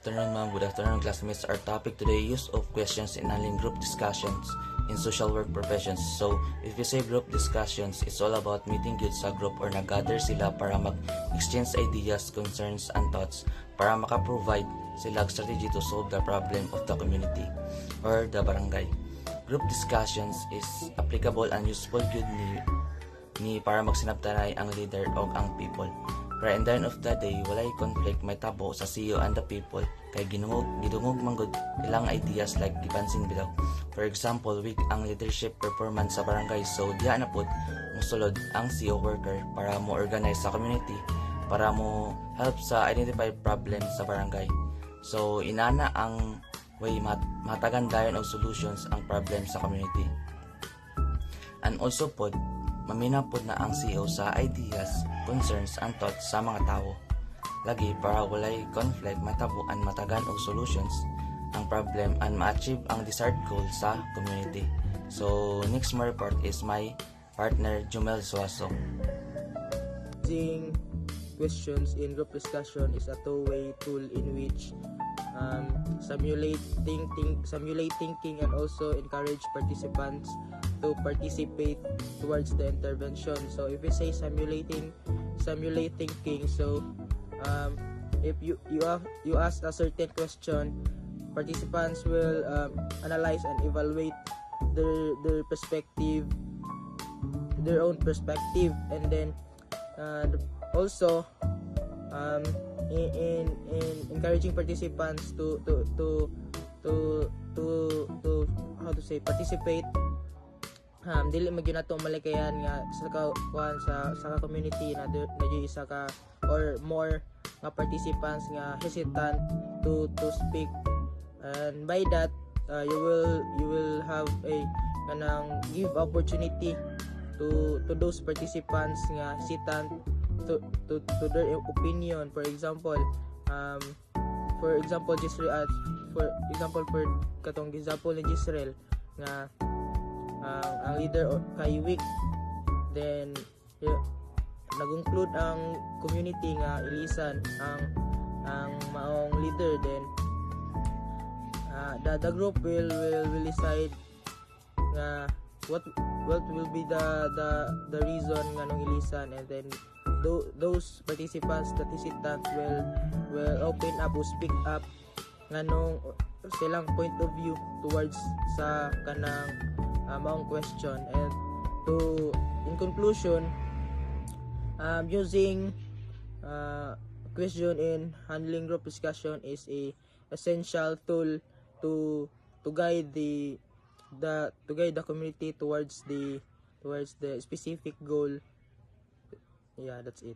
Afternoon, ma'am. Good afternoon, classmates. Our topic today, use of questions in handling group discussions in social work professions. So, if you say group discussions, it's all about meeting good sa group or nag-gather sila para mag-exchange ideas, concerns, and thoughts para maka-provide sila strategy to solve the problem of the community or the barangay. Group discussions is applicable and useful good ni para magsinabtanay ang leader o ang people. Pero in the end of the day, walay conflict may tabo sa CEO and the people kay gidungog manggod ilang ideas like gipansin below. For example, weak ang leadership performance sa barangay, so diha na pud musulod ang CEO worker para mo organize sa community para mo help sa identify problem sa barangay. So inana ang way matagan dayon og solutions ang problem sa community. And also pod mamina pod na ang CEO sa ideas, concerns, and thoughts sa mga tao. Lagi para walay conflict, matabuan, matagan og solutions ang problem and ma-achieve ang desired goal sa community. So, next mo report is my partner Jumel Suaso. Using questions in group discussion is a two-way tool in which simulate thinking and also encourage participants to participate towards the intervention. So if we say simulate thinking, so if you ask a certain question, participants will analyze and evaluate their perspective, their own perspective, and then also in encouraging participants to how to say participate. Dili magyud nato malikayan nga sa community na isa ka or more nga participants nga hesitant to speak, and by that you will have a kanang give opportunity to those participants nga hesitant to their opinion. For example Jisrael, for katong example ni Jisrael nga ang leader kay weak, then nag-include ang community nga ilisan ang maong leader, then the group will decide nga what will be the reason nga nung ilisan, and then those participants that hesitant will open up or speak up nga nung silang point of view towards sa kanang maong question. And in conclusion, using question in handling group discussion is a essential tool to guide the community towards the specific goal. Yeah, that's it.